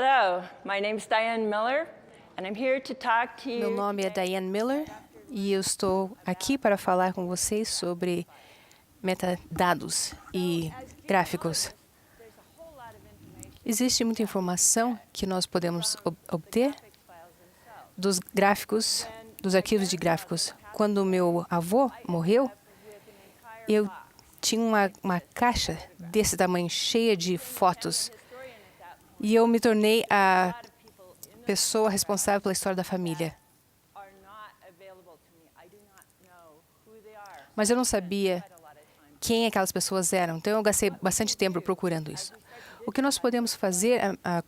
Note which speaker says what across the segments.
Speaker 1: Hello, my name is Diane Miller, and I'm here to talk to
Speaker 2: Meu
Speaker 1: you
Speaker 2: nome é Diane Miller e eu estou aqui para falar com vocês sobre metadados e gráficos. Existe muita informação que nós podemos obter dos gráficos, dos arquivos de gráficos. Quando meu avô morreu, eu tinha uma caixa desse tamanho, cheia de fotos. E eu me tornei a pessoa responsável pela história da família. Mas eu não sabia quem aquelas pessoas eram, então eu gastei bastante tempo procurando isso. O que nós podemos fazer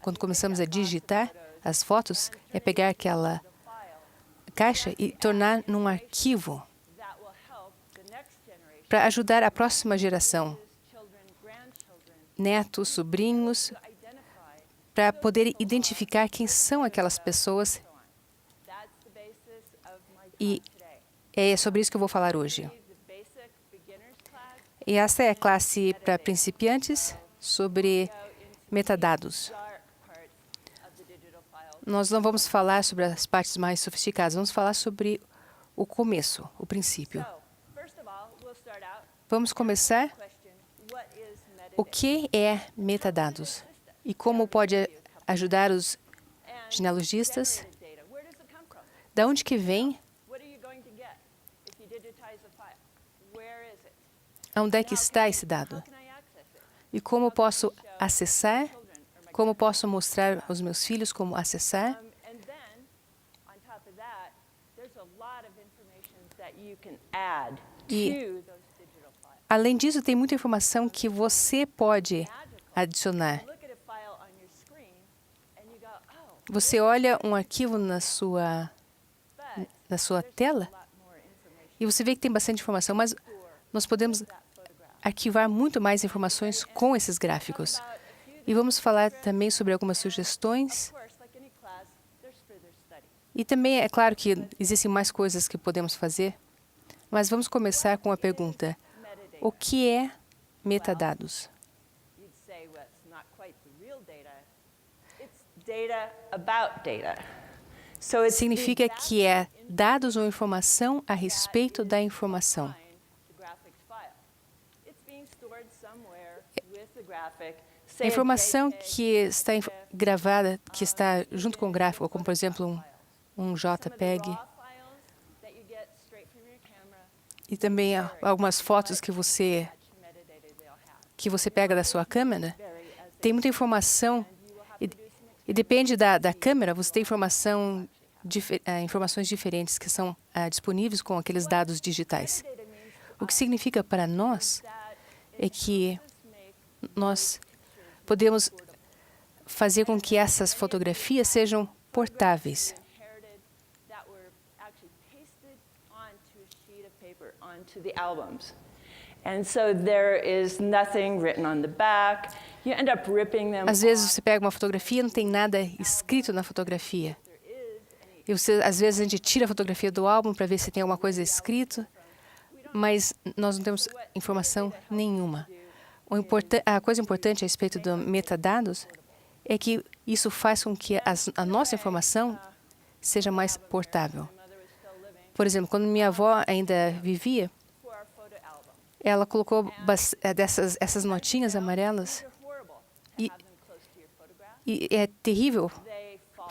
Speaker 2: quando começamos a digitar as fotos é pegar aquela caixa e tornar num arquivo para ajudar a próxima geração, netos, sobrinhos, para poder identificar quem são aquelas pessoas. E é sobre isso que eu vou falar hoje. E essa é a classe para principiantes sobre metadados. Nós não vamos falar sobre as partes mais sofisticadas, vamos falar sobre o começo, o princípio. Vamos começar. O que é metadados? E como pode ajudar os genealogistas? Da onde que vem? Onde é que está esse dado? E como posso acessar? Como posso mostrar aos meus filhos como acessar? E, além disso, tem muita informação que você pode adicionar. Você olha um arquivo na sua tela e você vê que tem bastante informação, mas nós podemos arquivar muito mais informações com esses gráficos. E vamos falar também sobre algumas sugestões. E também é claro que existem mais coisas que podemos fazer, mas vamos começar com a pergunta: o que é metadados? Significa que é dados ou informação a respeito da informação. A informação que está gravada, que está junto com o gráfico, como, por exemplo, um JPEG, e também algumas fotos que você pega da sua câmera, tem muita informação, e depende da câmera, você tem informações diferentes que são disponíveis com aqueles dados digitais. O que significa para nós é que nós podemos fazer com que essas fotografias sejam portáveis. Às vezes você pega uma fotografia e não tem nada escrito na fotografia. E às vezes a gente tira a fotografia do álbum para ver se tem alguma coisa escrito, mas nós não temos informação nenhuma. A coisa importante a respeito do metadados é que isso faz com que a nossa informação seja mais portável. Por exemplo, quando minha avó ainda vivia, ela colocou essas notinhas amarelas e é terrível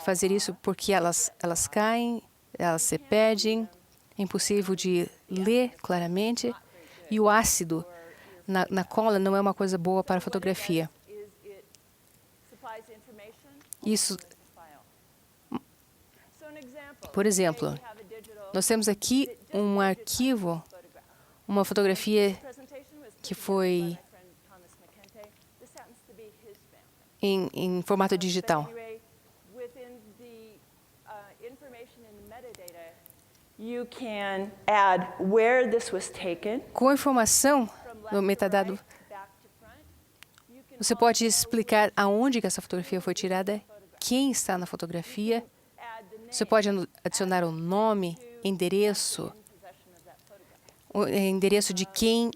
Speaker 2: fazer isso porque elas caem, elas se perdem, é impossível de ler claramente e o ácido na cola não é uma coisa boa para a fotografia. Isso, por exemplo, nós temos aqui um arquivo, uma fotografia que foi em formato digital. Com a informação no metadado, você pode explicar aonde que essa fotografia foi tirada, quem está na fotografia. Você pode adicionar o nome, endereço, o endereço de quem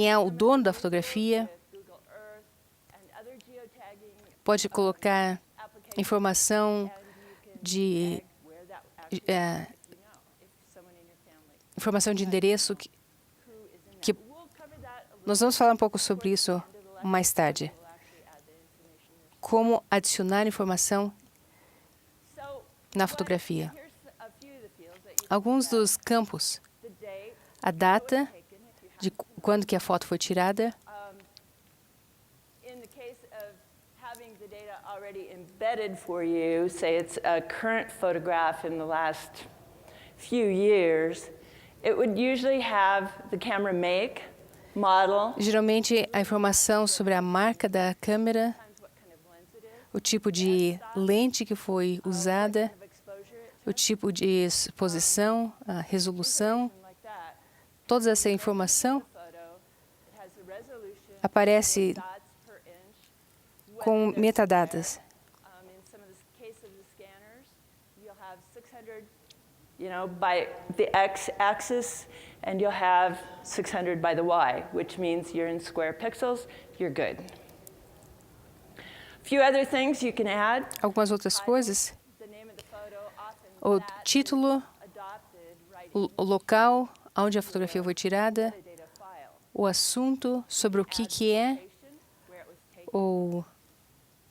Speaker 2: é o dono da fotografia. Pode colocar informação de informação de endereço que nós vamos falar um pouco sobre isso mais tarde. Como adicionar informação na fotografia. Alguns dos campos, a data de quando que a foto foi tirada,
Speaker 1: In the case of having the data already embedded for you, say it's a current photograph in the last few years, it would usually have the camera make, model,
Speaker 2: geralmente a informação sobre a marca da câmera,
Speaker 1: what kind of lens it is,
Speaker 2: o tipo de lente que foi usada,
Speaker 1: of exposure,
Speaker 2: o tipo de exposição, a resolução,
Speaker 1: something like that.
Speaker 2: toda essa informação
Speaker 1: Photo, it has the resolution,
Speaker 2: aparece
Speaker 1: dots per inch.
Speaker 2: com
Speaker 1: whether they're
Speaker 2: metadadas.
Speaker 1: In some of the case of the scanners, you'll have 600, by the x-axis, and you'll have 600 by the y, which means you're in square pixels, you're good. A few other things you can add.
Speaker 2: Algumas outras coisas,
Speaker 1: The name of the photo, often
Speaker 2: o
Speaker 1: that
Speaker 2: título,
Speaker 1: adopted right
Speaker 2: o local onde a fotografia foi tirada,
Speaker 1: data file.
Speaker 2: o assunto sobre o que é,
Speaker 1: Location, where it was taken.
Speaker 2: ou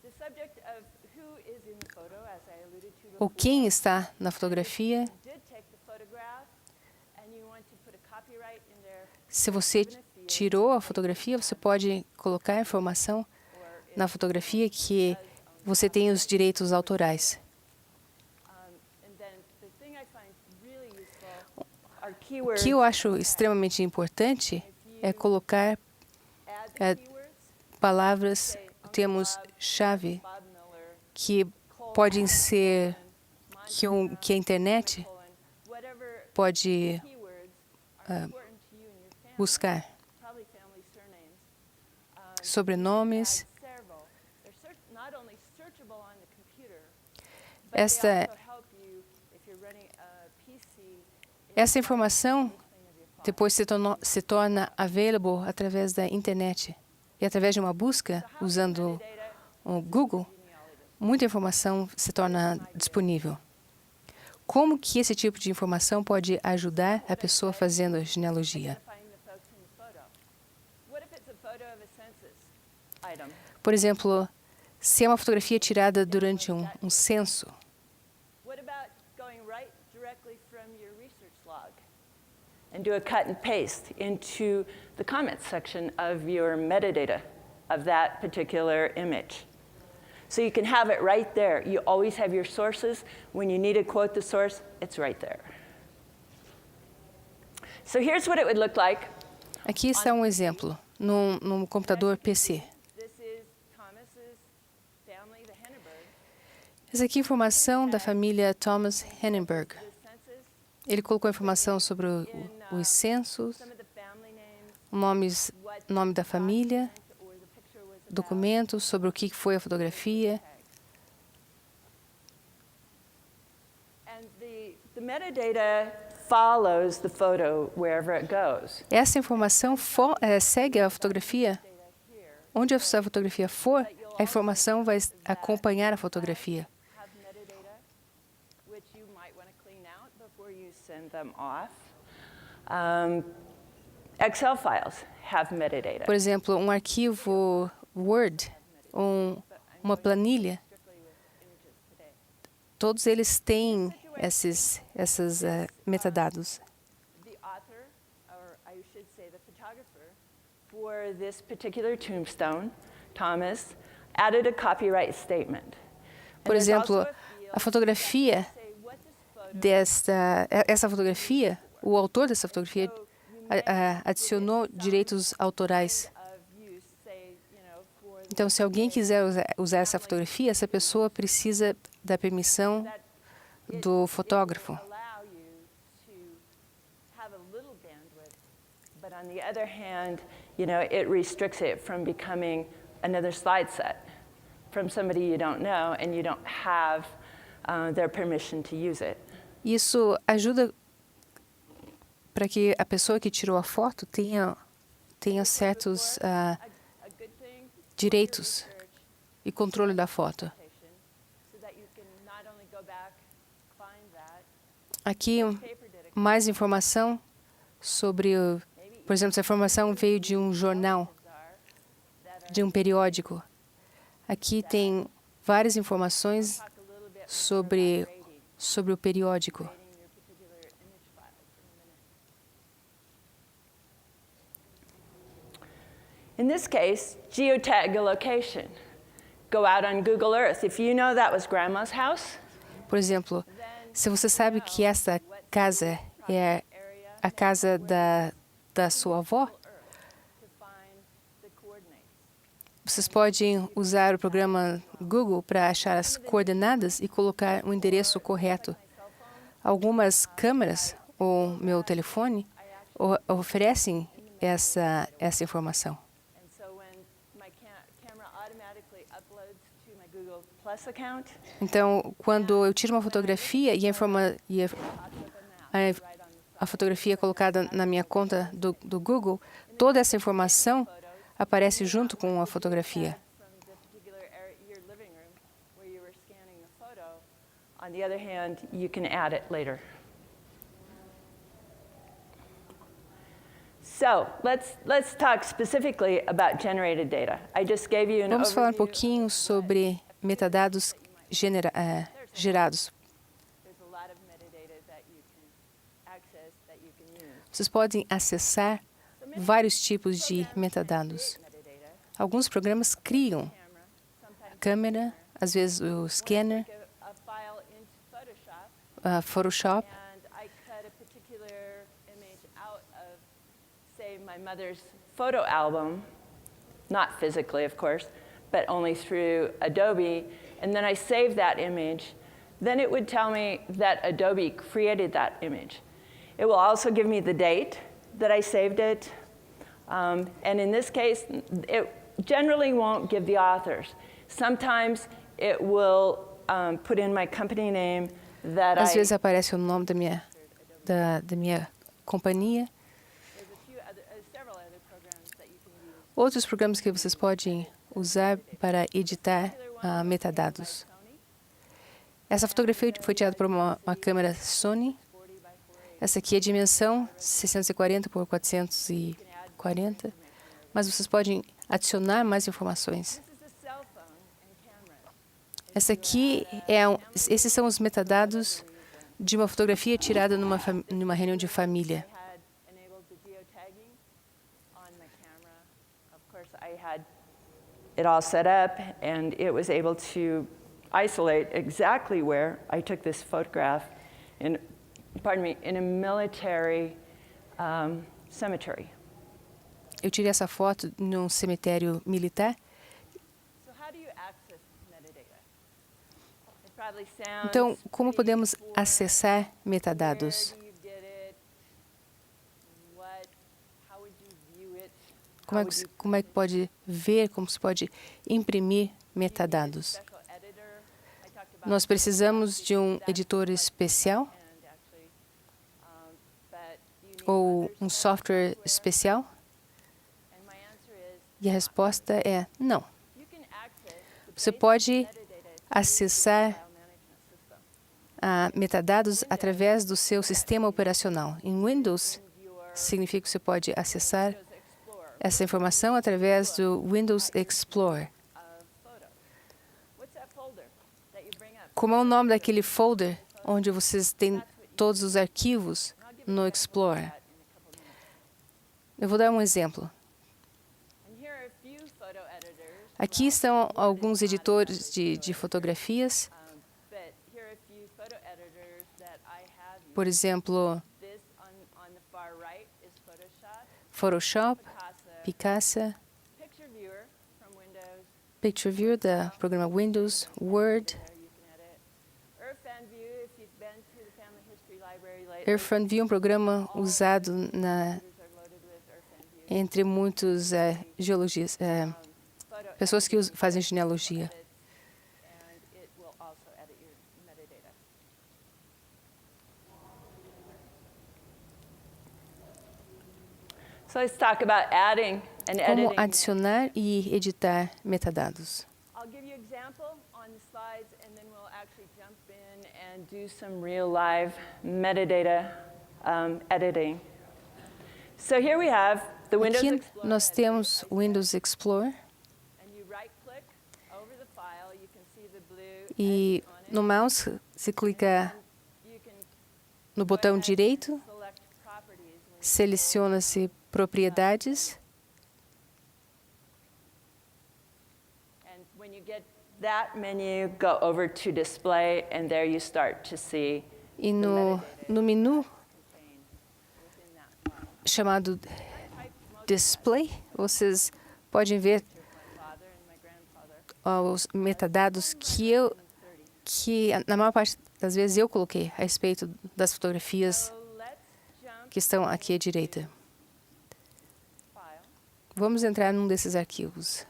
Speaker 1: The subject of who is in the photo, as I alluded to
Speaker 2: ou
Speaker 1: before.
Speaker 2: quem está na fotografia.
Speaker 1: Did take the photograph, and you want to put a copyright in there,
Speaker 2: Se você tirou a fotografia, você pode colocar a informação na fotografia que você tem os direitos autorais.
Speaker 1: and then the thing I find really useful are
Speaker 2: O
Speaker 1: keywords.
Speaker 2: que eu acho extremamente importante é colocar
Speaker 1: Add
Speaker 2: é,
Speaker 1: the keywords.
Speaker 2: palavras, termos-chave
Speaker 1: Bob Miller,
Speaker 2: que podem ser que a internet
Speaker 1: colon, whatever
Speaker 2: pode
Speaker 1: keywords are important to you and your family.
Speaker 2: buscar.
Speaker 1: Probably family surnames.
Speaker 2: Sobrenomes.
Speaker 1: Several. They're not only searchable on the computer, but
Speaker 2: Esta,
Speaker 1: they also help you if you're running a PC.
Speaker 2: essa informação depois se torna available através da internet. E através de uma busca, usando o Google, muita informação se torna disponível. Como que esse tipo de informação pode ajudar a pessoa fazendo a genealogia?
Speaker 1: Identifying the folks in the photo. What if it's a photo of a census item?
Speaker 2: Por exemplo, se é uma fotografia tirada durante um censo,
Speaker 1: What about going right directly from your research log and do a cut and paste into the comments section of your metadata of that particular image? So you can have it right there. You always have your sources. When you need to quote the source, it's right there. So here's what it would look like.
Speaker 2: aqui está um exemplo, num computador PC.
Speaker 1: This is Thomas's family, the Henneberg.
Speaker 2: Essa aqui é a informação da família Thomas Henneberg.
Speaker 1: The census,
Speaker 2: Ele colocou informação sobre os censos,
Speaker 1: some of the family names,
Speaker 2: nome da família,
Speaker 1: or the picture was about.
Speaker 2: documentos sobre o que foi a fotografia.
Speaker 1: And the metadata follows the photo wherever it goes.
Speaker 2: Essa informação segue a fotografia. Onde a fotografia for, a informação vai acompanhar a fotografia.
Speaker 1: Have metadata, which you might want to clean out before you send them off. Excel files have metadata.
Speaker 2: Por exemplo, um arquivo Word, uma planilha,
Speaker 1: Strictly with images today.
Speaker 2: todos eles têm essas metadados.
Speaker 1: The author, or I should say the photographer, for this particular tombstone, Thomas, added a copyright statement. And
Speaker 2: Por
Speaker 1: there's
Speaker 2: exemplo,
Speaker 1: also a field
Speaker 2: a fotografia
Speaker 1: say what this photo
Speaker 2: essa fotografia, o autor dessa fotografia adicionou direitos autorais.
Speaker 1: of use, say, for
Speaker 2: Então, se alguém quiser usar essa fotografia, essa pessoa precisa da permissão do fotógrafo.
Speaker 1: allow you to have a little bandwidth, but on the other hand, it restricts it from becoming another slide set from somebody you don't know and you don't have their permission to use it.
Speaker 2: Isso ajuda para que a pessoa que tirou a foto tenha certos
Speaker 1: A good thing
Speaker 2: direitos e controle da foto.
Speaker 1: so
Speaker 2: Aqui, mais informação sobre, por exemplo, essa informação veio de um jornal, de um periódico. Aqui tem várias informações sobre o periódico.
Speaker 1: In this case, geotag a location. Go out on Google Earth. If you know that was Grandma's house,
Speaker 2: Por exemplo, se você sabe que essa casa é a casa da sua avó,
Speaker 1: to find the coordinates.
Speaker 2: vocês podem usar o programa Google para achar as coordenadas e colocar o endereço correto. Algumas câmeras ou meu telefone oferecem essa informação.
Speaker 1: And so when my camera automatically uploads to my Google Plus account,
Speaker 2: Então, quando eu tiro uma fotografia e a fotografia é colocada na minha conta do Google, toda essa informação aparece junto com a fotografia.
Speaker 1: from the particular area, your living room, where you were scanning the photo. On the other hand, you can add it later. So let's talk specifically about generated data. I just gave you an
Speaker 2: Vamos falar um
Speaker 1: overview.
Speaker 2: pouquinho sobre metadados gerados.
Speaker 1: There's a lot of metadata that you can access, that you can use.
Speaker 2: Vocês podem acessar vários tipos de metadados.
Speaker 1: Metadata,
Speaker 2: Alguns programas criam
Speaker 1: camera, sometimes
Speaker 2: a câmera, às vezes o scanner,
Speaker 1: a file into Photoshop,
Speaker 2: Photoshop.
Speaker 1: and I cut a particular image out of, say, my mother's photo album, not physically, of course, but only through Adobe, and then I save that image. Then it would tell me that Adobe created that image. It will also give me the date that I saved it. And in this case, it generally won't give the authors. Sometimes it will put in my company name that
Speaker 2: Às
Speaker 1: I...
Speaker 2: vezes aparece o nome da minha companhia.
Speaker 1: There's a few other, several other programs that you can use.
Speaker 2: Outros programas que vocês podem usar para editar metadados.
Speaker 1: Sony,
Speaker 2: Essa fotografia foi tirada por uma câmera Sony.
Speaker 1: 40 by 480.
Speaker 2: Essa aqui é a dimensão 640 por 440. Mas vocês podem adicionar mais informações.
Speaker 1: This is a cell phone and cameras.
Speaker 2: Essa aqui esses são os metadados de uma fotografia tirada numa reunião de família.
Speaker 1: I had enabled the geotagging on my camera. Of course, I had it all set up, and it was able to isolate exactly where I took this photograph in, in a military cemetery.
Speaker 2: Eu tirei essa foto num cemitério militar.
Speaker 1: So how do you access metadata? It probably sounds
Speaker 2: Então, como
Speaker 1: pretty
Speaker 2: podemos
Speaker 1: boring.
Speaker 2: acessar metadados?
Speaker 1: Where do you get it? How would you view it?
Speaker 2: Como é que pode ver, como se pode imprimir metadados?
Speaker 1: Special editor? I talked about
Speaker 2: Nós precisamos de um editor especial
Speaker 1: and actually, but you need
Speaker 2: ou
Speaker 1: others
Speaker 2: um
Speaker 1: to-
Speaker 2: software especial?
Speaker 1: And my answer is
Speaker 2: E a resposta é não.
Speaker 1: you can access the
Speaker 2: Você
Speaker 1: basic
Speaker 2: pode
Speaker 1: metadata
Speaker 2: acessar
Speaker 1: file management system.
Speaker 2: metadados através do seu sistema operacional. Em Windows, significa que você pode acessar
Speaker 1: Windows Explorer
Speaker 2: essa informação através do Windows Explorer.
Speaker 1: of photos. What's that folder that you bring up?
Speaker 2: Como é o nome daquele folder onde vocês têm todos os arquivos no Explorer?
Speaker 1: That in a couple minutes.
Speaker 2: Eu vou dar um exemplo.
Speaker 1: And here are a few photo editors.
Speaker 2: Aqui estão alguns editores de fotografias.
Speaker 1: But here are a few photo editors that I have used.
Speaker 2: Por exemplo,
Speaker 1: This on the far right is
Speaker 2: Photoshop,
Speaker 1: Photoshop,
Speaker 2: Picasa,
Speaker 1: Picture Viewer from Windows.
Speaker 2: Picture Viewer, do programa Windows, Word.
Speaker 1: There you can edit. Irfan View, if you've been to the Family History Library lately.
Speaker 2: Irfan View é um programa usado
Speaker 1: Computers are loaded with Irfan View.
Speaker 2: entre muitos geologistas,
Speaker 1: Photo
Speaker 2: pessoas que fazem genealogia.
Speaker 1: edits, and it will also edit your metadata. So let's talk about adding and
Speaker 2: Como
Speaker 1: editing.
Speaker 2: adicionar e editar metadados.
Speaker 1: I'll give you example on the slides, and then we'll actually jump in and do some real live metadata editing. So here we have the Windows
Speaker 2: Aqui
Speaker 1: Explorer.
Speaker 2: nós temos o Windows Explorer
Speaker 1: And you right-click over the file, you can see the blue
Speaker 2: e
Speaker 1: edit on it.
Speaker 2: no mouse se clica
Speaker 1: You can
Speaker 2: no
Speaker 1: go
Speaker 2: botão
Speaker 1: ahead
Speaker 2: direito,
Speaker 1: and select properties when you
Speaker 2: seleciona-se propriedades
Speaker 1: And when you get that menu, go over to display, and there you start to see
Speaker 2: e no menu
Speaker 1: contained within that file.
Speaker 2: chamado
Speaker 1: Typed most
Speaker 2: Display, vocês podem ver
Speaker 1: of my father and my grandfather.
Speaker 2: os metadados que na maior parte das vezes eu coloquei a respeito das fotografias
Speaker 1: So let's jump
Speaker 2: que estão aqui à direita.
Speaker 1: file
Speaker 2: Vamos entrar num desses arquivos.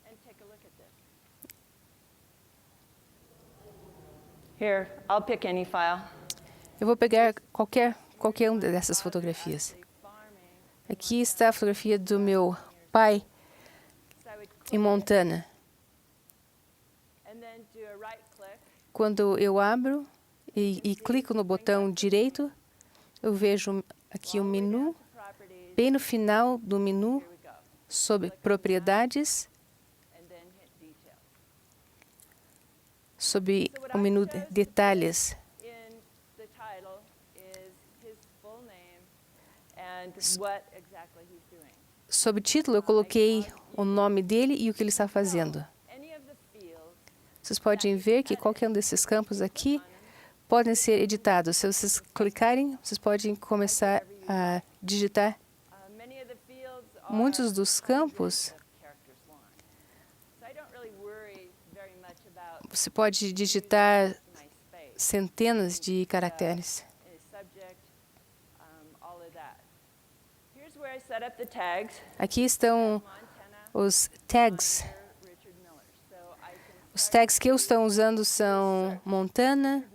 Speaker 1: and take a look at this. Here, I'll pick any file.
Speaker 2: Eu vou pegar qualquer uma dessas fotografias.
Speaker 1: Farming.
Speaker 2: Aqui está a fotografia do meu pai
Speaker 1: So I would
Speaker 2: em
Speaker 1: click
Speaker 2: Montana.
Speaker 1: and then do a right click.
Speaker 2: Quando eu abro e clico no botão direito, eu vejo aqui o menu.
Speaker 1: Properties.
Speaker 2: Bem no final do menu,
Speaker 1: Here we go.
Speaker 2: sobre propriedades,
Speaker 1: And then hit details.
Speaker 2: sobre o menu de detalhes.
Speaker 1: In the title is his full name and what exactly he's doing.
Speaker 2: Sob título, eu coloquei o nome dele e o que ele está fazendo.
Speaker 1: Any of the fields
Speaker 2: Vocês podem ver que qualquer um desses campos aqui podem ser editados. Se vocês clicarem, vocês podem começar a digitar.
Speaker 1: many of the fields are
Speaker 2: Muitos dos campos,
Speaker 1: of characters long. So I don't really worry very much about
Speaker 2: você pode digitar
Speaker 1: my space,
Speaker 2: centenas de caracteres.
Speaker 1: subject, all of that. Here's where I set up the tags.
Speaker 2: Aqui estão
Speaker 1: Montana,
Speaker 2: os tags.
Speaker 1: Richard Miller. So I can
Speaker 2: Os tags que eu estou usando são Montana,
Speaker 1: Miller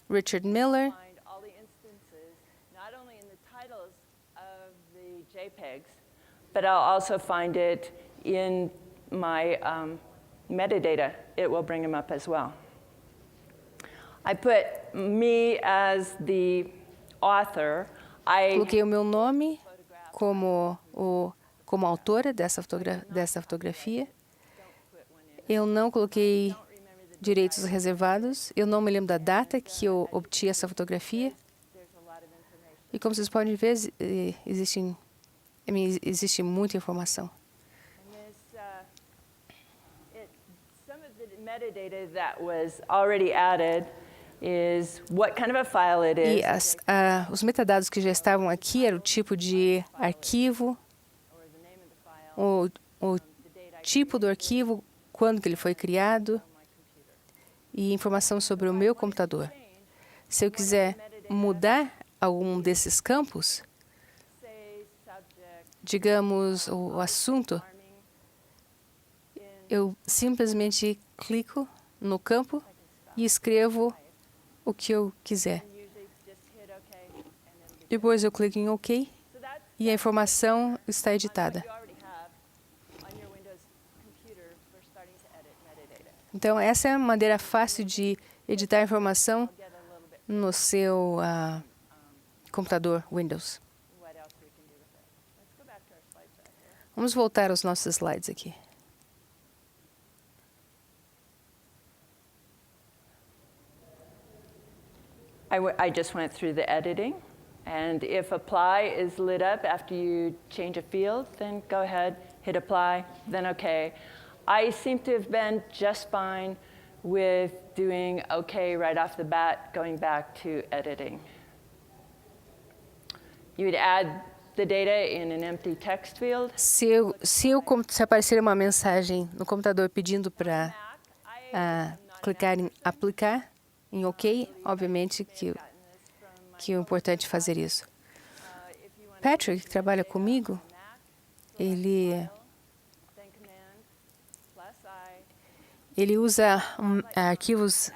Speaker 2: Richard Miller,
Speaker 1: find all the instances, not only in the titles of the JPEGs, but I'll also find it in my metadata. It will bring them up as well. I put me as the author. I
Speaker 2: coloquei o meu nome como autora dessa fotografia.
Speaker 1: put one in.
Speaker 2: Eu não coloquei
Speaker 1: Don't remember the
Speaker 2: direitos reservados. Eu não me lembro da data que eu obtive essa fotografia.
Speaker 1: there's a lot of information.
Speaker 2: E como vocês podem ver, existe muita informação.
Speaker 1: And this, some of the metadata that was already added is what kind of a file it
Speaker 2: E
Speaker 1: is,
Speaker 2: os metadados que já estavam aqui eram o tipo de arquivo,
Speaker 1: or the name of the file,
Speaker 2: o
Speaker 1: the date I
Speaker 2: tipo do arquivo, quando que ele foi criado
Speaker 1: on my computer.
Speaker 2: e informação sobre o meu computador. Se eu quiser mudar algum desses campos,
Speaker 1: Say subject,
Speaker 2: digamos o assunto,
Speaker 1: farming, in
Speaker 2: eu simplesmente clico no campo e escrevo o que eu quiser.
Speaker 1: and usually just hit OK and then
Speaker 2: Depois eu clico em OK
Speaker 1: so that's
Speaker 2: e a informação está editada.
Speaker 1: what you already have on your Windows computer for starting to edit metadata.
Speaker 2: Então, essa é a maneira fácil de editar informação
Speaker 1: Get a little bit
Speaker 2: no seu computador Windows.
Speaker 1: what else we can do with it. Let's go back to our slides back here.
Speaker 2: Vamos voltar aos nossos slides aqui.
Speaker 1: I just went through the editing, and if apply is lit up after you change a field, then go ahead, hit apply, then OK. I seem to have been just fine with doing OK right off the bat, going back to editing. You would add the data in an empty text field.
Speaker 2: Se aparecer uma mensagem no computador pedindo para clicar em aplicar, em OK, obviamente que é importante fazer isso. Patrick, que trabalha comigo, ele Ele usa arquivos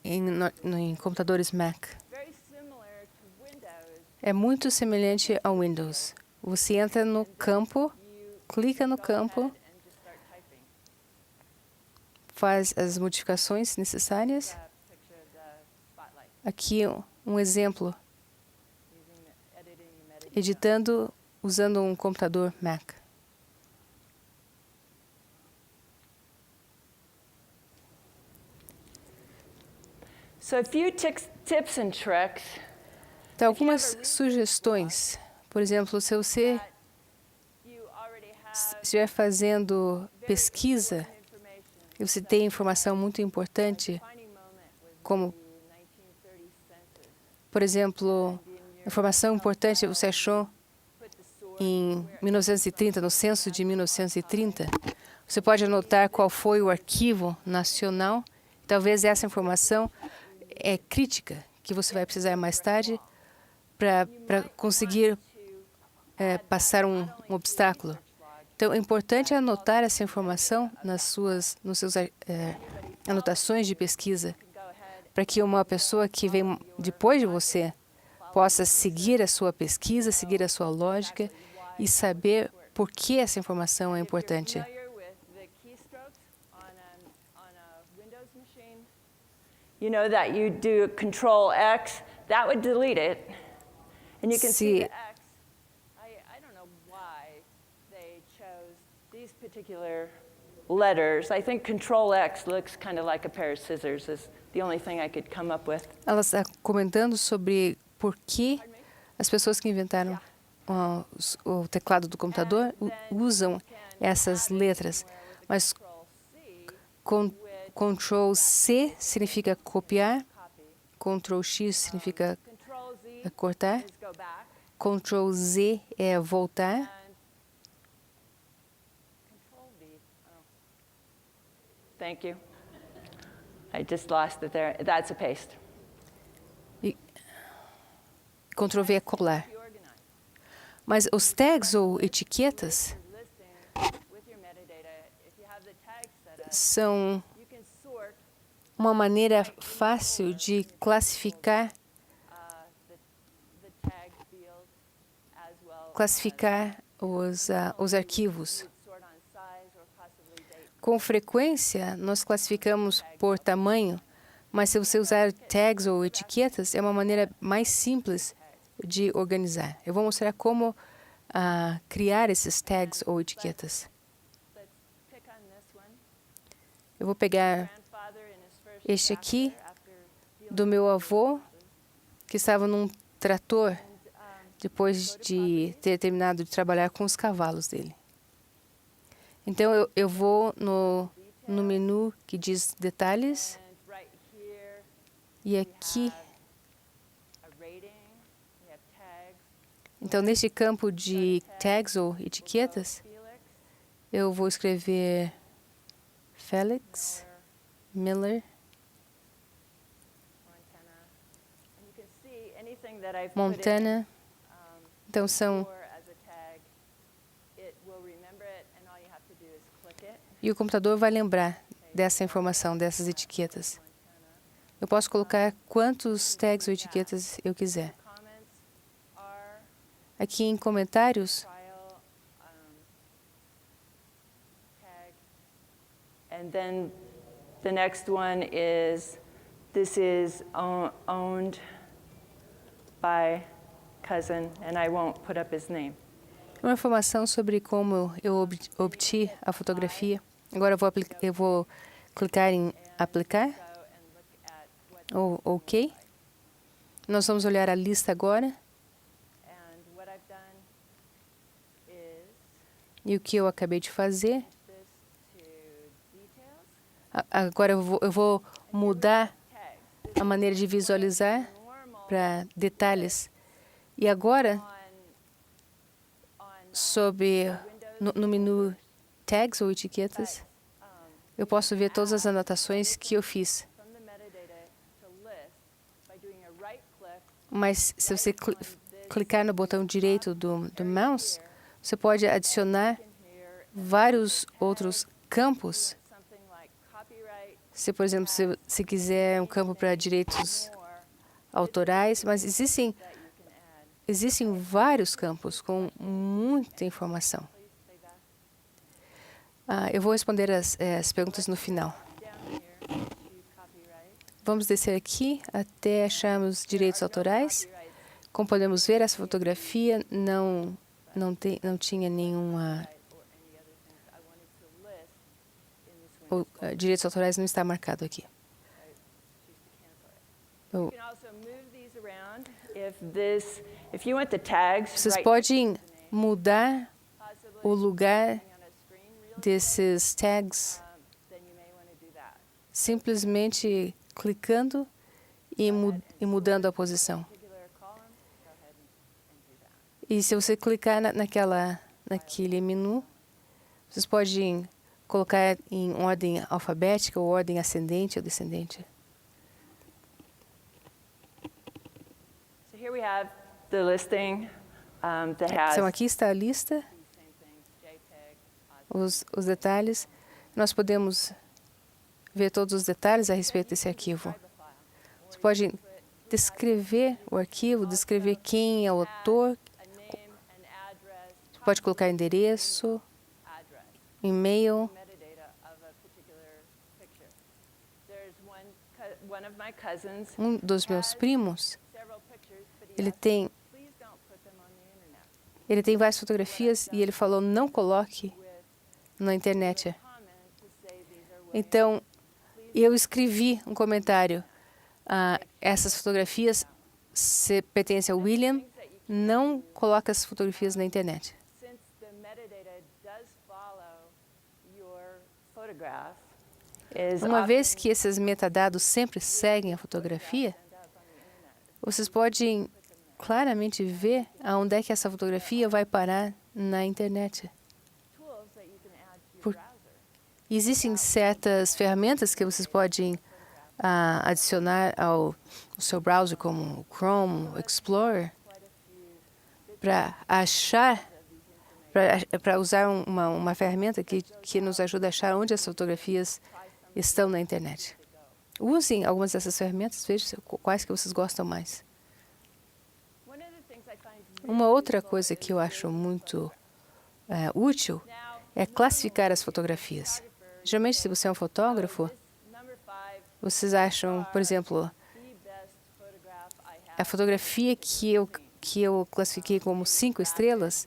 Speaker 2: em computadores Mac. É muito semelhante ao Windows. Você entra no campo, clica no campo faz as modificações necessárias.
Speaker 1: Picture of the spotlight,
Speaker 2: Aqui um exemplo,
Speaker 1: editing the metadata.
Speaker 2: editando usando um computador Mac.
Speaker 1: So a few tips and tricks
Speaker 2: Então, algumas sugestões. Por exemplo, se você
Speaker 1: that you already have
Speaker 2: estiver fazendo pesquisa
Speaker 1: information.
Speaker 2: e você tem informação muito importante,
Speaker 1: Defining moment was
Speaker 2: como,
Speaker 1: the 1930 census.
Speaker 2: por exemplo, informação importante você achou
Speaker 1: Put the source
Speaker 2: em 1930, no censo de 1930, você pode anotar qual foi o arquivo nacional. Talvez essa informação é crítica, que você vai precisar mais tarde para conseguir passar um obstáculo. Então, é importante anotar essa informação nos seus anotações de pesquisa,
Speaker 1: go ahead
Speaker 2: para que uma pessoa que vem depois de você possa seguir a sua pesquisa, seguir a sua lógica e saber por que essa informação é importante.
Speaker 1: familiar with the keystrokes on a Windows machine. You know that you do Control X, that would delete it. And you can see
Speaker 2: Se
Speaker 1: the X. I don't know why they chose these particular letters. I think Control X looks kind of like a pair of scissors is the only thing I could come up with.
Speaker 2: ela está comentando sobre por que as pessoas que inventaram o teclado do computador usam essas letras. Mas
Speaker 1: Control C,
Speaker 2: Ctrl C significa copiar,
Speaker 1: copy.
Speaker 2: Ctrl X significa
Speaker 1: Control Z
Speaker 2: cortar,
Speaker 1: is go back.
Speaker 2: Ctrl Z é voltar,
Speaker 1: And Control V. Oh. Thank you. I just lost it there. That's a paste.
Speaker 2: e Ctrl V é colar.
Speaker 1: Be organized.
Speaker 2: Mas os tags ou etiquetas
Speaker 1: Listing with your metadata. If you have the tag set up,
Speaker 2: são
Speaker 1: you can sort
Speaker 2: uma maneira fácil de classificar,
Speaker 1: the tag field as well.
Speaker 2: classificar os arquivos.
Speaker 1: Sort on size or possibly date.
Speaker 2: Com frequência, nós classificamos por tamanho, mas se você usar tags ou etiquetas, é uma maneira mais simples de organizar. Eu vou mostrar como criar esses tags ou etiquetas.
Speaker 1: Let's pick on this one.
Speaker 2: Eu vou pegar
Speaker 1: Grandfather in his first
Speaker 2: este aqui
Speaker 1: chapter after dealing
Speaker 2: do meu avô, que estava num trator depois de ter terminado de trabalhar com os cavalos dele. Então, eu vou no menu que diz detalhes,
Speaker 1: and right here
Speaker 2: e aqui,
Speaker 1: a rating. We have tags.
Speaker 2: então, neste campo de tags ou etiquetas,
Speaker 1: Felix,
Speaker 2: eu vou escrever Felix Miller
Speaker 1: Montana. And you can see anything that I've
Speaker 2: Montana. Então,
Speaker 1: put in
Speaker 2: são...
Speaker 1: or as a tag, it will remember it and all you have to do is click it.
Speaker 2: E o computador vai lembrar dessa informação, dessas etiquetas. Eu posso colocar quantos tags ou etiquetas eu quiser.
Speaker 1: Comments are
Speaker 2: Aqui em comentários,
Speaker 1: trial tag. And then the next one is, this is owned by cousin, and I won't put up his name.
Speaker 2: uma informação sobre como eu obtive a fotografia. Agora eu vou clicar em aplicar,
Speaker 1: Go and look at what,
Speaker 2: ou OK. Nós vamos olhar a lista agora.
Speaker 1: and what I've done is
Speaker 2: E o que eu acabei de fazer.
Speaker 1: this to details.
Speaker 2: Agora eu vou mudar
Speaker 1: Tags.
Speaker 2: a maneira de visualizar
Speaker 1: Normal
Speaker 2: para detalhes. E agora,
Speaker 1: on
Speaker 2: no menu tags ou etiquetas, eu posso ver todas as anotações que eu fiz.
Speaker 1: from the metadata to list by doing a right click.
Speaker 2: Mas se você clicar no botão direito do mouse, você pode adicionar
Speaker 1: Here,
Speaker 2: vários outros campos.
Speaker 1: something like copyright
Speaker 2: Se, por exemplo, se quiser um campo para direitos
Speaker 1: more
Speaker 2: autorais, mas existem
Speaker 1: that you can add.
Speaker 2: Existem vários campos com muita informação.
Speaker 1: Please say that.
Speaker 2: Eu vou responder as perguntas no final.
Speaker 1: Down
Speaker 2: Vamos descer aqui até acharmos direitos autorais. Como podemos ver, essa fotografia não tinha nenhuma... direitos autorais não está marcado aqui. Vocês podem mudar o lugar desses tags simplesmente clicando e mudando a posição. E se você clicar naquele menu, vocês podem colocar em ordem alfabética ou ordem ascendente ou descendente. Então, aqui está a lista, os detalhes. Nós podemos ver todos os detalhes a respeito desse arquivo. Você pode descrever o arquivo, descrever quem é o autor. Você pode colocar endereço, e-mail. Um dos meus primos, ele tem várias fotografias e ele falou, não coloque na internet. Então, eu escrevi um comentário. Essas fotografias pertencem ao William, não coloque as fotografias na internet. Uma vez que esses metadados sempre seguem a fotografia, vocês podem claramente ver aonde é que essa fotografia vai parar na internet. Existem certas ferramentas que vocês podem adicionar ao seu browser, como o Chrome, o Explorer, para usar uma ferramenta que nos ajuda a achar onde as fotografias estão na internet. Usem algumas dessas ferramentas, vejam quais que vocês gostam mais. Uma outra coisa que eu acho muito útil é classificar as fotografias. Geralmente, se você é um fotógrafo, vocês acham, por exemplo, a fotografia que eu classifiquei como 5 estrelas,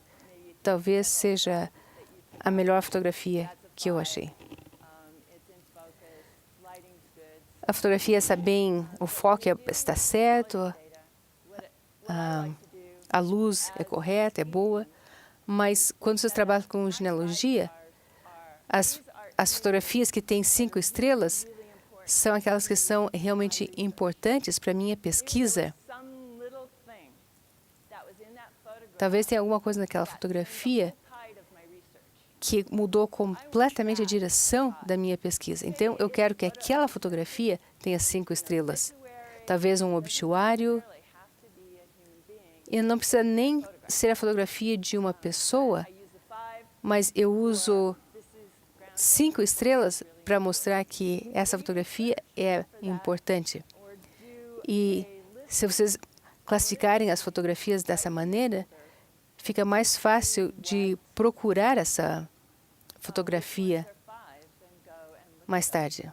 Speaker 2: talvez seja a melhor fotografia que eu achei. A fotografia está bem, o foco está certo, a luz é correta, é boa, mas quando vocês trabalham com genealogia, as fotografias que têm 5 estrelas são aquelas que são realmente importantes para a minha pesquisa. Talvez tenha alguma coisa naquela fotografia que mudou completamente a direção da minha pesquisa. Então, eu quero que aquela fotografia tenha 5 estrelas. Talvez um obituário. E não precisa nem ser a fotografia de uma pessoa, mas eu uso 5 estrelas para mostrar que essa fotografia é importante. E se vocês classificarem as fotografias dessa maneira, fica mais fácil de procurar essa fotografia mais tarde.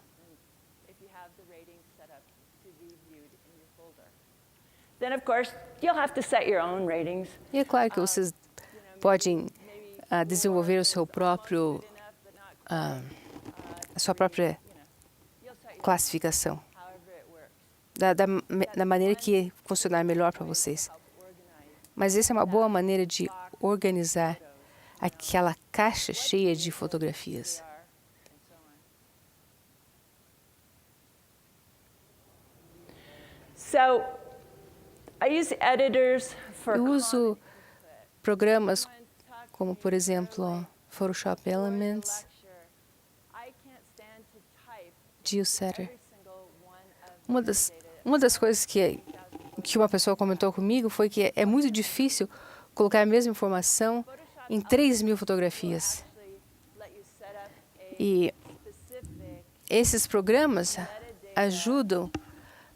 Speaker 2: E é claro que vocês podem desenvolver o seu próprio, a sua própria classificação, da maneira que funcionar melhor para vocês. Mas essa é uma boa maneira de organizar aquela caixa cheia de fotografias. Eu uso programas como, por exemplo, Photoshop Elements, GeoSetter. Uma das coisas que uma pessoa comentou comigo foi que é muito difícil colocar a mesma informação em 3.000 fotografias. E esses programas ajudam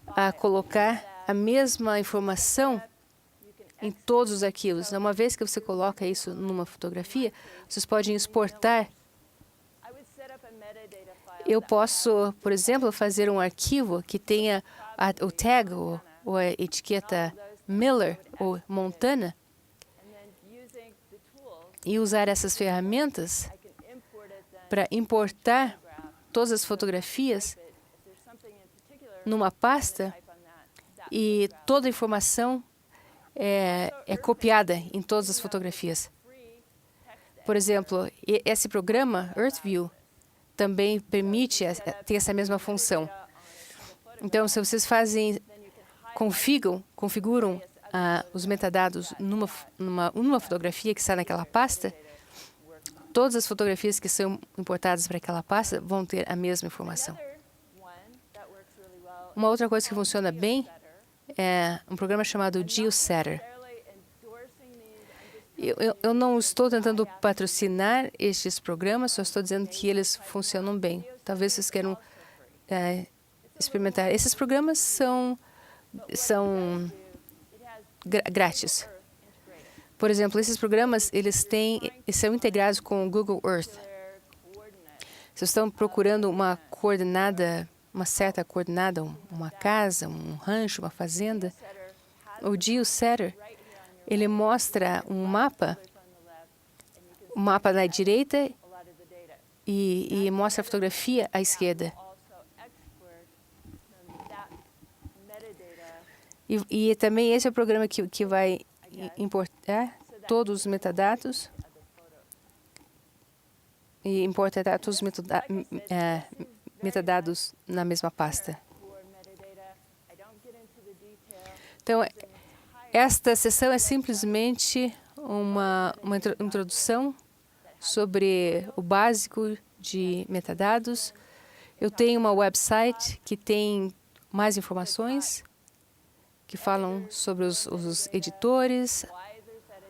Speaker 2: a colocar a mesma informação em todos os arquivos. Uma vez que você coloca isso numa fotografia, vocês podem exportar Eu posso, por exemplo, fazer um arquivo que tenha o tag ou a etiqueta Miller ou Montana
Speaker 1: and then using the tools,
Speaker 2: e usar essas ferramentas
Speaker 1: I can import it then
Speaker 2: para importar
Speaker 1: graph.
Speaker 2: todas as fotografias
Speaker 1: If there's something in particular,
Speaker 2: numa pasta
Speaker 1: type on that
Speaker 2: e toda a informação é copiada em todas as fotografias.
Speaker 1: free text
Speaker 2: Por exemplo, esse programa, EarthView, também permite ter essa mesma função.
Speaker 1: on a single photo,
Speaker 2: Então, se vocês fazem,
Speaker 1: then you can highlight
Speaker 2: configuram os metadados numa fotografia que está naquela pasta, todas as fotografias que são importadas para aquela pasta vão ter a mesma informação.
Speaker 1: another one that works really well.
Speaker 2: Uma outra coisa que funciona bem
Speaker 1: Better.
Speaker 2: é um programa chamado GeoSetter.
Speaker 1: Necessarily endorsing these, I'm just
Speaker 2: Eu não estou tentando patrocinar estes programas, só estou dizendo que eles funcionam bem. Talvez vocês queiram experimentar. Esses programas são
Speaker 1: it has
Speaker 2: grátis.
Speaker 1: Earth integrated.
Speaker 2: Por exemplo, esses programas eles são integrados com o Google Earth.
Speaker 1: Their coordinates.
Speaker 2: Vocês estão procurando uma coordenada, uma certa coordenada, uma casa, um rancho, uma fazenda.
Speaker 1: Setter has
Speaker 2: O GeoSetter,
Speaker 1: right here on your
Speaker 2: ele mostra um mapa,
Speaker 1: colors on the left, and you can
Speaker 2: um mapa na direita
Speaker 1: see a lot of the data.
Speaker 2: e mostra a fotografia à esquerda.
Speaker 1: Also export that metadata
Speaker 2: E também esse é o programa que vai importar todos os metadados
Speaker 1: of the photo.
Speaker 2: e importar todos os metadados na mesma pasta.
Speaker 1: For metadata, I don't get into the detail.
Speaker 2: Então, esta sessão é simplesmente uma introdução sobre o básico de metadados. Eu tenho uma website que tem mais informações, que falam sobre os editores,
Speaker 1: Why there's that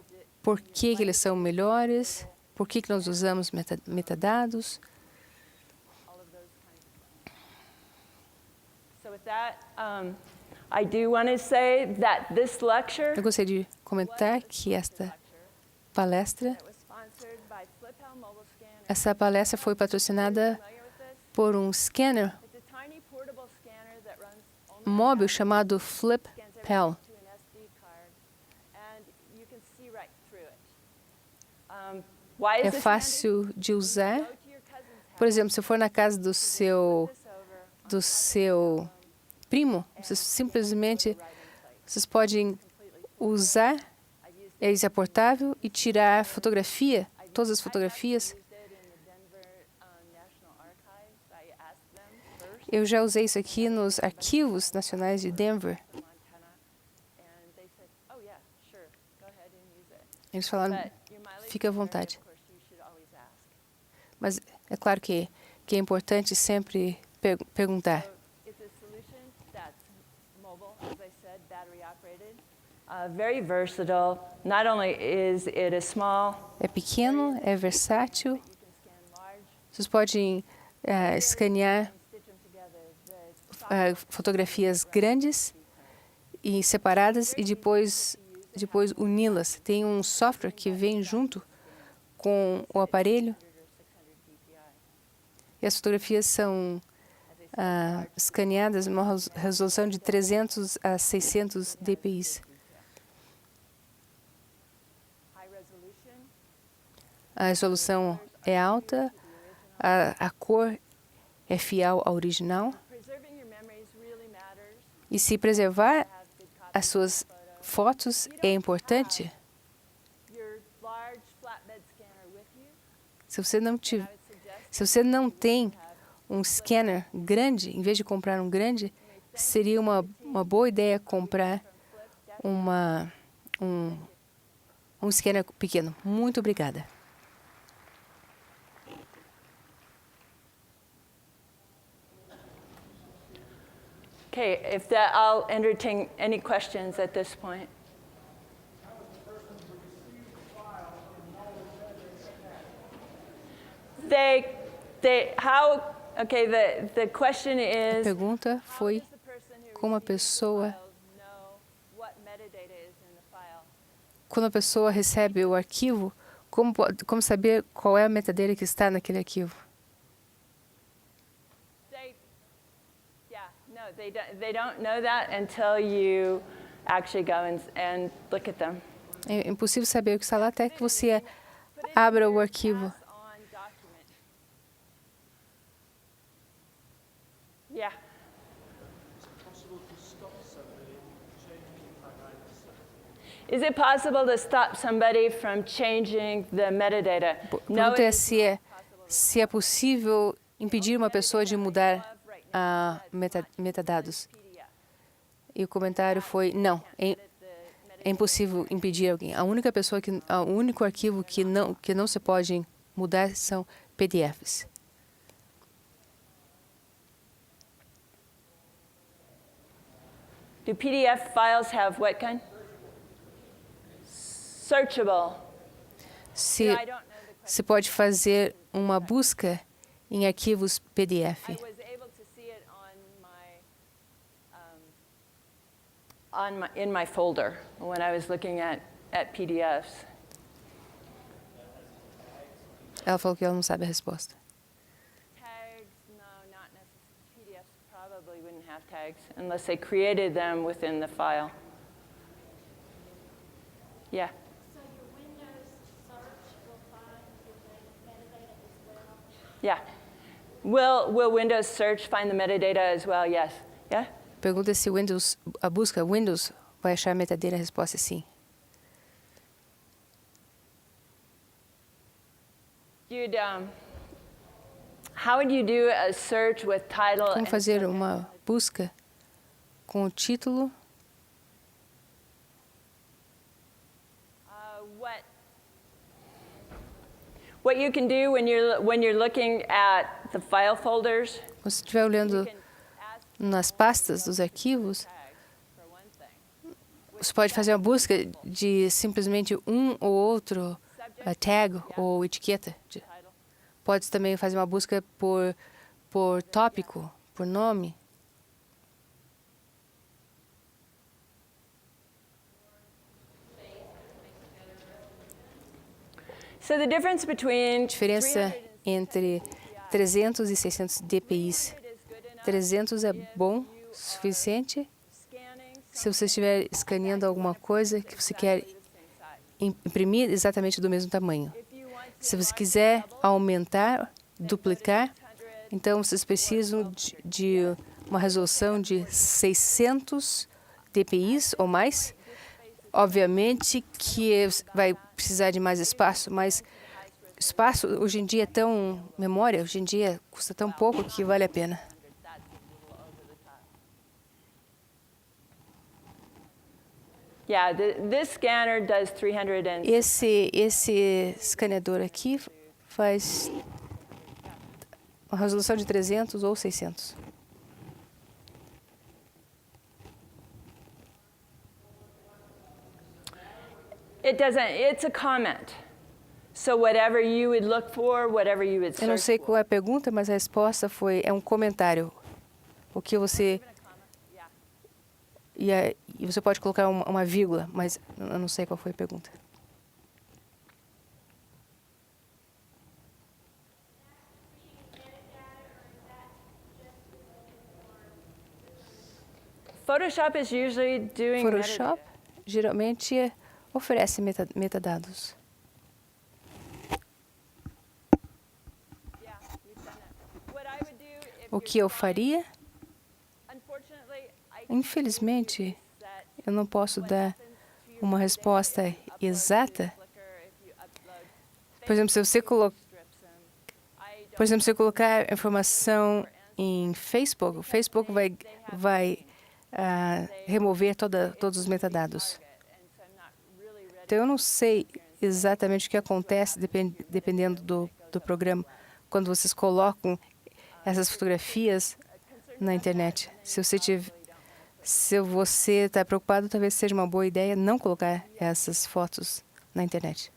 Speaker 2: por que eles são melhores, por que nós usamos metadados.
Speaker 1: all of those kinds of things. So with that, I do want to say that this lecture
Speaker 2: Eu gostaria de comentar que esta palestra,
Speaker 1: that was sponsored by Flipel Mobile Scanner.
Speaker 2: essa palestra foi patrocinada
Speaker 1: Familiar with this?
Speaker 2: por um scanner
Speaker 1: It's a tiny portable scanner that runs only
Speaker 2: móvel chamado FlipPel.
Speaker 1: to an SD card, and you can see right through it. Why is
Speaker 2: É
Speaker 1: this
Speaker 2: fácil de usar.
Speaker 1: handy? Go to your cousin's
Speaker 2: Por exemplo, se for na casa do seu
Speaker 1: house, over
Speaker 2: do seu primo, vocês simplesmente vocês podem usar, isso é portável, e tirar fotografia, todas as fotografias.
Speaker 1: used it in the Denver National Archives. I asked them first
Speaker 2: Eu já usei isso aqui nos arquivos nacionais de Denver.
Speaker 1: in Montana, and they said, "Oh yeah, sure, go ahead and use it."
Speaker 2: Eles falaram,
Speaker 1: But your mileage
Speaker 2: fique à
Speaker 1: may vary,
Speaker 2: vontade.
Speaker 1: of course, you should always ask.
Speaker 2: Mas é claro que é importante sempre perguntar.
Speaker 1: So it's a solution that's mobile, as I said, battery operated, very versatile. Not only is it a small,
Speaker 2: É pequeno, é versátil,
Speaker 1: you can scan large
Speaker 2: vocês podem escanear
Speaker 1: and stitch them together. The
Speaker 2: fotografias grandes e separadas e depois uni-las. Tem um software que vem junto com o aparelho
Speaker 1: 600 dpi.
Speaker 2: e as fotografias são escaneadas numa resolução de 300 a 600 dpi.
Speaker 1: High resolution,
Speaker 2: A resolução é alta, a cor é fiel ao original.
Speaker 1: preserving your memories really matters.
Speaker 2: E se preservar
Speaker 1: Have good copies
Speaker 2: as suas
Speaker 1: of photos.
Speaker 2: fotos é importante.
Speaker 1: Your large flatbed scanner with you.
Speaker 2: Se você não
Speaker 1: I
Speaker 2: tiver,
Speaker 1: would suggest
Speaker 2: se você não tem
Speaker 1: have
Speaker 2: um scanner grande, em vez de comprar um grande, seria uma boa ideia comprar um scanner pequeno. Muito obrigada.
Speaker 1: Okay, if that, I'll entertain any questions at this point. Okay, the question
Speaker 2: A
Speaker 1: is,
Speaker 2: pergunta
Speaker 1: how
Speaker 2: foi
Speaker 1: does the person who
Speaker 2: como a
Speaker 1: receives the
Speaker 2: pessoa,
Speaker 1: file know what metadata is in the file?
Speaker 2: quando a pessoa recebe o arquivo, como saber qual é a metadata que está naquele arquivo?
Speaker 1: No, they don't know that until you actually go and look at them.
Speaker 2: É impossível saber o que está lá até que você abra o arquivo.
Speaker 1: Pass on document. Yeah. Is it possible to stop somebody from changing the metadata?
Speaker 2: A pergunta é se é possível impedir uma pessoa de mudar metadados. E o comentário foi, não, é impossível impedir alguém. O único arquivo que não se pode mudar são PDFs.
Speaker 1: Do PDF files have what kind? Searchable.
Speaker 2: Se pode fazer uma busca em arquivos PDF.
Speaker 1: I was able to see it in my folder when I was looking at PDFs.
Speaker 2: Ela falou que ela não sabe a resposta.
Speaker 1: Tags, no, not necessarily. PDFs probably wouldn't have tags unless they created them within the file. Yeah.
Speaker 3: So your Windows search will find your metadata as well?
Speaker 1: Yeah. Will Windows search find the metadata as well? Yes. Yeah?
Speaker 2: Pergunta se a busca Windows vai achar a metadata. A resposta é sim.
Speaker 1: How would you do a search with title?
Speaker 2: Como fazer uma busca com o título?
Speaker 1: What you can do when you're looking at the file folders?
Speaker 2: Quando você estiver olhando nas pastas dos arquivos, você pode fazer uma busca de simplesmente um ou outro tag ou etiqueta. Pode também fazer uma busca por tópico, por nome.
Speaker 1: So the difference between
Speaker 2: Diferença entre 300 e 600 dpi. 300 é bom, suficiente, se você estiver escaneando alguma coisa que você quer imprimir exatamente do mesmo tamanho. Se você quiser aumentar, duplicar, então vocês precisam de uma resolução de 600 dpi ou mais. Obviamente que vai precisar de mais espaço, mas espaço hoje em dia é tão... memória hoje em dia custa tão pouco que vale a pena.
Speaker 1: Yeah, this scanner does 300 and
Speaker 2: Esse escaneador aqui faz uma resolução de 300 ou 600.
Speaker 1: it doesn't. It's a comment. So whatever you would look for, whatever you would
Speaker 2: Eu não
Speaker 1: search
Speaker 2: sei
Speaker 1: for.
Speaker 2: qual é a pergunta, mas a resposta é um comentário. O que você... E você pode colocar uma vírgula, mas eu não sei qual foi a pergunta.
Speaker 1: Photoshop is usually doing
Speaker 2: Photoshop geralmente oferece metadados.
Speaker 1: metadata. Yeah, we've done that. What I would do if
Speaker 2: O que eu faria?
Speaker 1: unfortunately, I
Speaker 2: Infelizmente,
Speaker 1: that
Speaker 2: eu não posso dar uma resposta exata.
Speaker 1: Flickr, if you upload
Speaker 2: Por exemplo, se você
Speaker 1: strips them, I don't
Speaker 2: Por exemplo, se eu colocar informação em Facebook, o Facebook vai remover todos os metadados.
Speaker 1: and so I'm not really ready.
Speaker 2: Então, eu não sei exatamente o que acontece dependendo do programa quando vocês colocam essas fotografias na internet. Se você está preocupado, talvez seja uma boa ideia não colocar essas fotos na internet.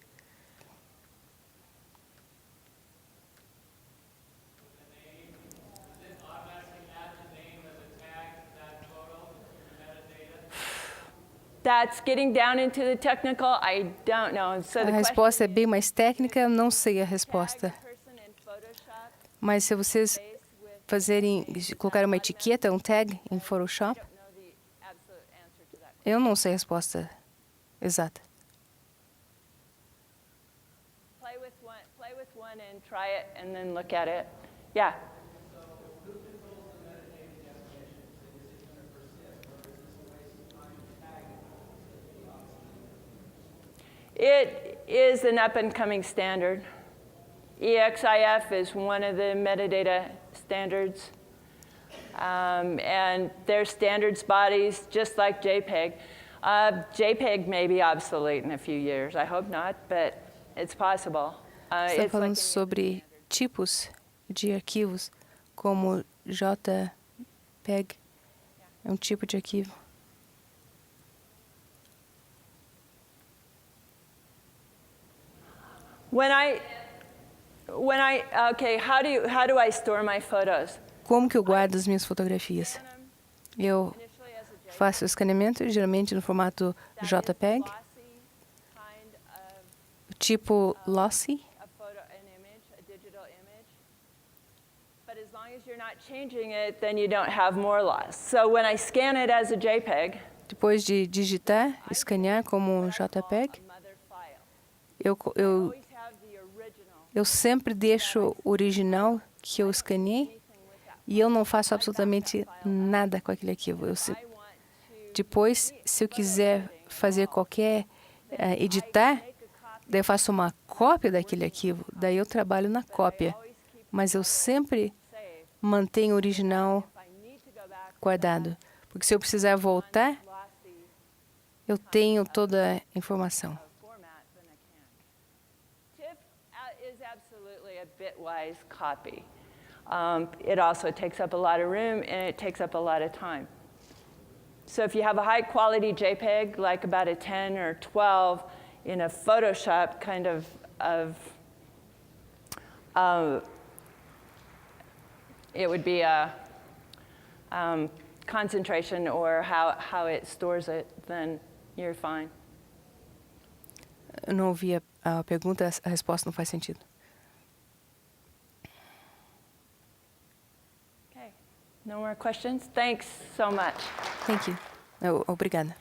Speaker 1: That's getting down into the technical. I don't know. So
Speaker 2: A
Speaker 1: the
Speaker 2: resposta é
Speaker 1: question
Speaker 2: bem mais técnica, eu não sei a
Speaker 1: is,
Speaker 2: resposta.
Speaker 1: tag person in Photoshop
Speaker 2: Mas se vocês
Speaker 1: space with
Speaker 2: colocar uma etiqueta, um tag em Photoshop?
Speaker 1: Know the absolute answer to that.
Speaker 2: Eu não sei a resposta exata.
Speaker 1: Play with one and try it and then look at it. Yeah. It is an up-and-coming standard. EXIF is one of the metadata standards. And they're standards bodies, just like JPEG. JPEG may be obsolete in a few years. I hope not, but it's possible.
Speaker 2: Estão falando sobre tipos de arquivos, como JPEG. É um tipo de arquivo.
Speaker 1: Okay, how do I store my photos?
Speaker 2: Como que eu guardo as minhas fotografias? Eu
Speaker 1: Initially as a JPEG,
Speaker 2: faço o escaneamento, geralmente no formato JPEG,
Speaker 1: lossy kind of
Speaker 2: tipo lossy.
Speaker 1: a photo, an image, a digital image. But as long as you're not changing it, then you don't have more loss. So when I scan it as a JPEG,
Speaker 2: Depois de digitar, escanear como um JPEG,
Speaker 1: a mother file.
Speaker 2: eu
Speaker 1: Always have the original.
Speaker 2: sempre deixo o original que eu escaneei e eu não faço absolutamente nada com aquele arquivo. Depois, se eu quiser fazer qualquer editar, daí eu faço uma cópia daquele arquivo, daí eu trabalho na cópia. Mas eu sempre mantenho o original
Speaker 1: If I need to go back
Speaker 2: guardado, porque se eu precisar voltar,
Speaker 1: lossy
Speaker 2: eu tenho toda a informação.
Speaker 1: format, then I can. TIFF is absolutely a bitwise copy. It also takes up a lot of room and it takes up a lot of time. So if you have a high quality JPEG, like about a 10 or 12 in a Photoshop kind of it would be a concentration or how it stores it, then you're fine.
Speaker 2: Eu não ouvi a pergunta, a resposta não faz sentido.
Speaker 1: Okay, no more questions? Thanks so much.
Speaker 2: Thank you. Obrigada.